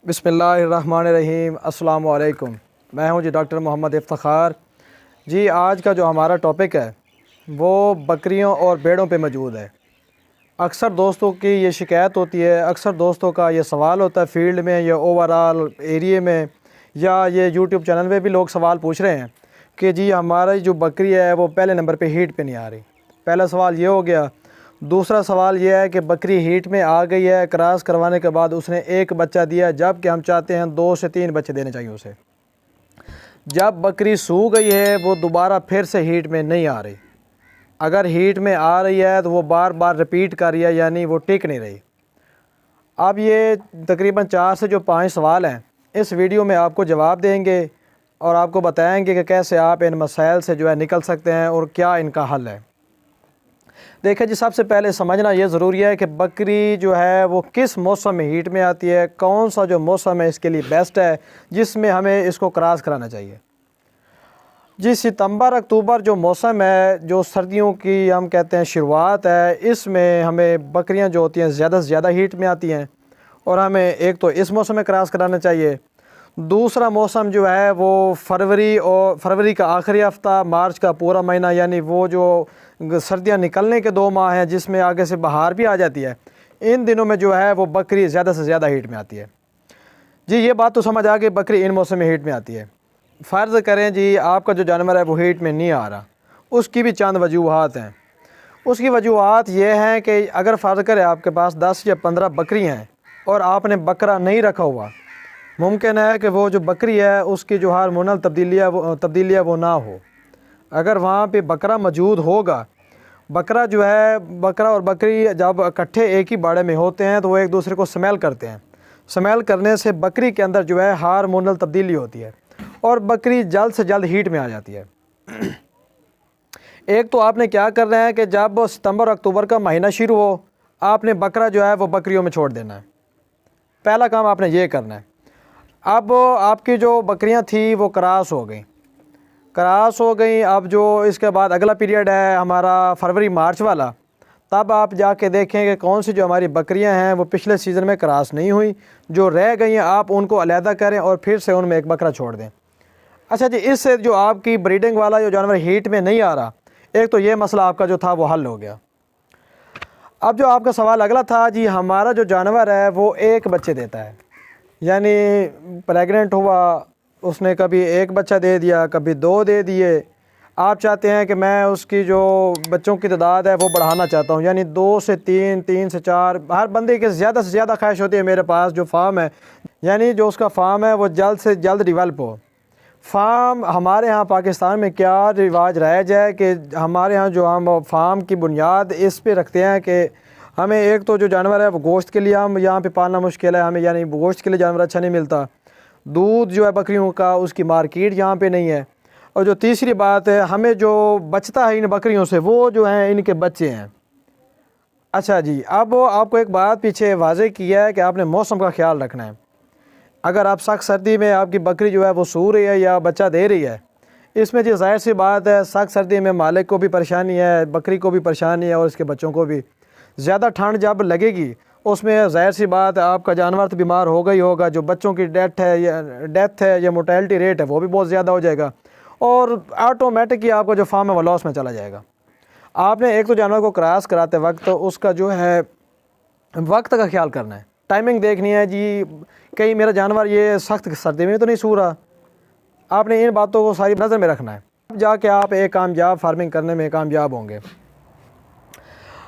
बिस्मिल्लाहिर्रहमानिर्रहीम। अस्सलामु अलैकुम। मैं हूं जी डॉक्टर मोहम्मद इफ्तिखार जी। आज का जो हमारा टॉपिक है वो बकरियों और भेड़ों पे मौजूद है। अक्सर दोस्तों की ये शिकायत होती है, अक्सर दोस्तों का ये सवाल होता है फील्ड में या ओवरऑल एरिए में, या ये यूट्यूब चैनल पे भी लोग सवाल पूछ रहे हैं कि जी हमारी जो बकरी है वो पहले नंबर पे हीट पे नहीं आ रही। पहला सवाल ये हो गया। दूसरा सवाल ये है कि बकरी हीट में आ गई है, क्रॉस करवाने के बाद उसने एक बच्चा दिया, जबकि हम चाहते हैं 2 से 3 बच्चे देने चाहिए उसे। जब बकरी सू गई है वो दोबारा फिर से हीट में नहीं आ रही। अगर हीट में आ रही है तो वो बार बार रिपीट कर रही है, यानी वो टिक नहीं रही। अब ये तकरीबन 4 से जो 5 सवाल हैं इस वीडियो में आपको जवाब देंगे और आपको बताएंगे कि कैसे आप इन मसाइल से जो है निकल सकते हैं और क्या इनका हल है। देखिए जी, सबसे पहले समझना ये ज़रूरी है कि बकरी जो है वो किस मौसम में हीट में आती है, कौन सा जो मौसम है इसके लिए बेस्ट है जिसमें हमें इसको क्रॉस कराना चाहिए। जी, सितंबर अक्टूबर जो मौसम है, जो सर्दियों की हम कहते हैं शुरुआत है, इसमें हमें बकरियां जो होती हैं ज़्यादा से ज़्यादा हीट में आती हैं और हमें एक तो इस मौसम में क्रॉस कराना चाहिए। दूसरा मौसम जो है वो फरवरी का आखिरी हफ्ता, मार्च का पूरा महीना, यानी वो जो सर्दियां निकलने के 2 माह हैं जिसमें आगे से बहार भी आ जाती है, इन दिनों में जो है वो बकरी ज़्यादा से ज़्यादा हीट में आती है। जी, ये बात तो समझ आ गई, बकरी इन मौसम में हीट में आती है। फ़र्ज़ करें जी आपका जो जानवर है वो हीट में नहीं आ रहा, उसकी भी चंद वजूहात हैं। उसकी वजूहात ये हैं कि अगर फ़र्ज़ करें आपके पास 10 या 15 बकरी हैं और आपने बकरा नहीं रखा हुआ, मुमकिन है कि वो जो बकरी है उसकी जो हार्मोनल तब्दीलियाँ वो ना हो। अगर वहाँ पे बकरा मौजूद होगा, बकरा जो है, बकरा और बकरी जब इकट्ठे एक ही बाड़े में होते हैं तो वो एक दूसरे को स्मेल करते हैं। स्मेल करने से बकरी के अंदर जो है हार्मोनल तब्दीली होती है और बकरी जल्द से जल्द हीट में आ जाती है। एक तो आपने क्या करना है कि जब सितंबर अक्टूबर का महीना शुरू हो, आपने बकरा जो है वो बकरियों में छोड़ देना है। पहला काम आपने ये करना है। अब आपकी जो बकरियां थी वो क्रॉस हो गई। अब जो इसके बाद अगला पीरियड है हमारा फरवरी मार्च वाला, तब आप जाके देखें कि कौन सी जो हमारी बकरियां हैं वो पिछले सीज़न में क्रॉस नहीं हुई, जो रह गई हैं आप उनको अलहदा करें और फिर से उनमें एक बकरा छोड़ दें। अच्छा जी, इससे जो आपकी ब्रीडिंग वाला जो जानवर हीट में नहीं आ रहा, एक तो ये मसला आपका जो था वो हल हो गया। अब जो आपका सवाल अगला था जी, हमारा जो जानवर है वो एक बच्चे देता है, यानी प्रेग्नेंट हुआ, उसने कभी एक बच्चा दे दिया, कभी 2 दे दिए। आप चाहते हैं कि मैं उसकी जो बच्चों की तादाद है वो बढ़ाना चाहता हूँ, यानी 2 से 3, 3 से 4। हर बंदे की ज़्यादा से ज़्यादा ख्वाहिश होती है मेरे पास जो फार्म है, यानी जो उसका फार्म है वो जल्द से जल्द डेवलप हो। फार्म हमारे यहाँ पाकिस्तान में क्या रिवाज राइज है कि हमारे यहाँ जो हम फार्म की बुनियाद इस पे रखते हैं कि हमें एक तो जो जानवर है वो गोश्त के लिए हम यहाँ पे पालना मुश्किल है, हमें यानी गोश्त के लिए जानवर अच्छा नहीं मिलता। दूध जो है बकरियों का उसकी मार्केट यहाँ पे नहीं है। और जो तीसरी बात है, हमें जो बचता है इन बकरियों से वो जो हैं इनके बच्चे हैं। अच्छा जी, अब आपको एक बात पीछे वाज़े किया है कि आपने मौसम का ख्याल रखना है। अगर आप सख्त सर्दी में आपकी बकरी जो है वो सू रही है या बच्चा दे रही है, इसमें जी ज़ाहिर सी बात है सख्त सर्दी में मालिक को भी परेशानी है, बकरी को भी परेशानी है और इसके बच्चों को भी। ज़्यादा ठंड जब लगेगी उसमें ज़ाहिर सी बात है आपका जानवर तो बीमार होगा ही होगा, जो बच्चों की डेथ है या मोर्टेलिटी रेट है वो भी बहुत ज़्यादा हो जाएगा और ऑटोमेटिक ही आपका जो फार्म है वो लॉस में चला जाएगा। आपने एक तो जानवर को क्रॉस कराते वक्त उसका जो है वक्त का ख्याल करना है, टाइमिंग देखनी है जी, कहीं मेरा जानवर ये सख्त सर्दी में तो नहीं सू रहा। आपने इन बातों को सारी नज़र में रखना है, जाके आप एक कामयाब फार्मिंग करने में कामयाब होंगे।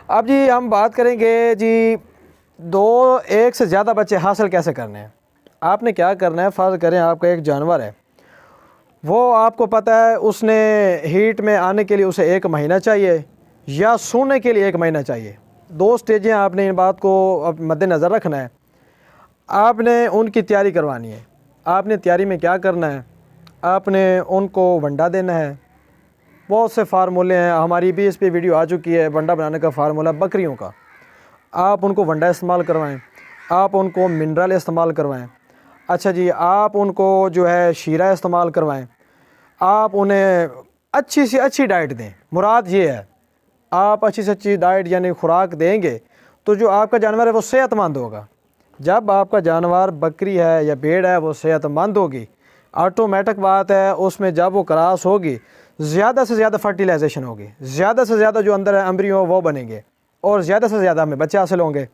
अब जी हम बात करेंगे जी 1 से ज़्यादा बच्चे हासिल कैसे करने हैं। आपने क्या करना है, फ़र्ज़ करें आपका एक जानवर है, वो आपको पता है उसने हीट में आने के लिए उसे 1 महीना चाहिए या सोने के लिए 1 महीना चाहिए। 2 स्टेजें आपने इन बात को मद्देनज़र रखना है। आपने उनकी तैयारी करवानी है। आपने तैयारी में क्या करना है, आपने उनको वंडा देना है। बहुत से फार्मूले हैं, हमारी भी इस पे वीडियो आ चुकी है, वंडा बनाने का फार्मूला बकरियों का। आप उनको वंडा इस्तेमाल करवाएं, आप उनको मिनरल इस्तेमाल करवाएं। अच्छा जी, आप उनको जो है शीरा इस्तेमाल करवाएं। आप उन्हें अच्छी से अच्छी डाइट दें। मुराद ये है, आप अच्छी से अच्छी डाइट यानी खुराक देंगे तो जो आपका जानवर है वो सेहतमंद होगा। जब आपका जानवर बकरी है या भेड़ है वो सेहतमंद होगी, ऑटोमेटिक बात है उसमें जब वो क्रॉस होगी ज़्यादा से ज़्यादा फर्टिलाइजेशन होगी, ज़्यादा से ज़्यादा जो अंदर एम्ब्रियो वो बनेंगे और ज़्यादा से ज़्यादा हमें बच्चे हासिल होंगे।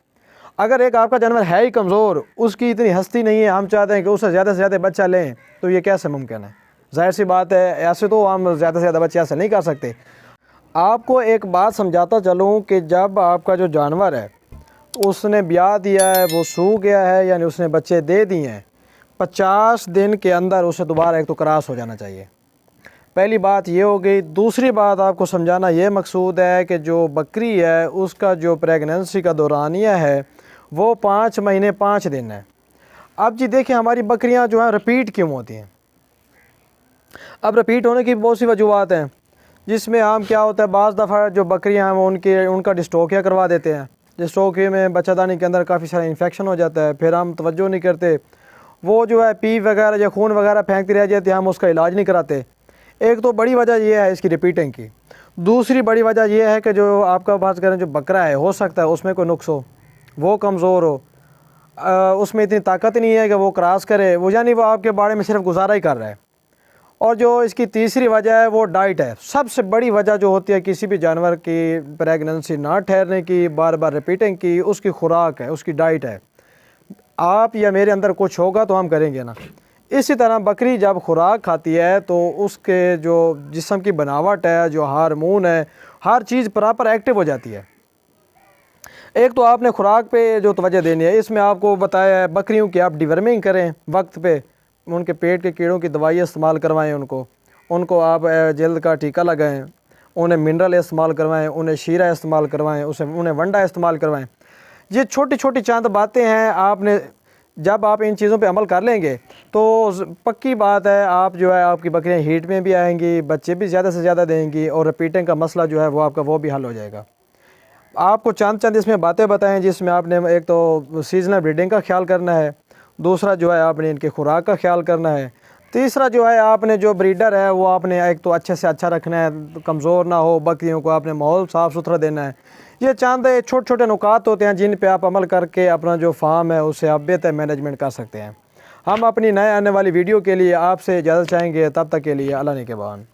अगर एक आपका जानवर है ही कमज़ोर, उसकी इतनी हस्ती नहीं है, हम चाहते हैं कि उससे ज़्यादा से ज़्यादा बच्चा लें, तो ये कैसे मुमकिन है? ज़ाहिर सी बात है, ऐसे तो हम ज़्यादा से ज़्यादा बच्चे हासिल नहीं कर सकते। आपको एक बात समझाता चलूँ कि जब आपका जो जानवर है उसने ब्याह दिया है, वो सू गया है, यानी उसने बच्चे दे दिए हैं, 50 दिन के अंदर उसे दोबारा एक तो क्रॉस हो जाना चाहिए। पहली बात ये हो गई। दूसरी बात आपको समझाना ये मकसूद है कि जो बकरी है उसका जो प्रेगनेंसी का दौरानिया है वो 5 महीने 5 दिन है। अब जी देखिए, हमारी बकरियां जो हैं रिपीट क्यों होती हैं? अब रिपीट होने की बहुत सी वजूहत हैं, जिसमें हम क्या होता है, बाज़ दफ़ा जो बकरियां हैं वो उनका डिस्टोकिया करवा देते हैं। डिस्टोकिया में बच्चादानी के अंदर काफ़ी सारा इन्फेक्शन हो जाता है, फिर हम तवज्जो नहीं करते, वो जो है पी वगैरह या खून वगैरह फेंकती रह जाती है, हम उसका इलाज नहीं कराते। एक तो बड़ी वजह यह है इसकी रिपीटिंग की। दूसरी बड़ी वजह यह है कि जो आपका बात करें जो बकरा है, हो सकता है उसमें कोई नुक्स हो, वो कमज़ोर हो, उसमें इतनी ताकत नहीं है कि वो क्रॉस करे, वो यानी वो आपके बारे में सिर्फ गुजारा ही कर रहा है। और जो इसकी तीसरी वजह है वो डाइट है। सबसे बड़ी वजह जो होती है किसी भी जानवर की प्रेगनेंसी ना ठहरने की, बार बार रिपीटिंग की, उसकी खुराक है, उसकी डाइट है। आप या मेरे अंदर कुछ होगा तो हम करेंगे ना। इसी तरह बकरी जब खुराक खाती है तो उसके जो जिस्म की बनावट है, जो हार्मोन है, हर चीज़ प्रॉपर एक्टिव हो जाती है। एक तो आपने खुराक पे जो तवज्जो देनी है, इसमें आपको बताया है बकरियों की आप डिवर्मिंग करें वक्त पे, उनके पेट के कीड़ों की दवाई इस्तेमाल करवाएं, उनको आप जल्द का टीका लगाएं, उन्हें मिनरल इस्तेमाल करवाएं, उन्हें शीरा इस्तेमाल करवाएं, उन्हें वंडा इस्तेमाल करवाएं। ये छोटी छोटी चंद बातें हैं, आपने जब आप इन चीज़ों पे अमल कर लेंगे तो पक्की बात है आप जो है आपकी बकरियां हीट में भी आएंगी, बच्चे भी ज़्यादा से ज़्यादा देंगी और रिपीटिंग का मसला जो है वो आपका वो भी हल हो जाएगा। आपको चंद इसमें बातें बताएं जिसमें आपने एक तो सीजनल ब्रीडिंग का ख्याल करना है, दूसरा जो है आपने इनकी खुराक का ख्याल करना है, तीसरा जो है आपने जो ब्रीडर है वो आपने एक तो अच्छे से अच्छा रखना है, कमज़ोर ना हो, बकरियों को आपने माहौल साफ़ सुथरा देना है। ये चंद छोटे छोटे नुकात होते हैं जिन पे आप अमल करके अपना जो फार्म है उससे आप बेहतर मैनेजमेंट कर सकते हैं। हम अपनी नए आने वाली वीडियो के लिए आपसे इजाज़त चाहेंगे, तब तक के लिए अल्लाह निगहबान।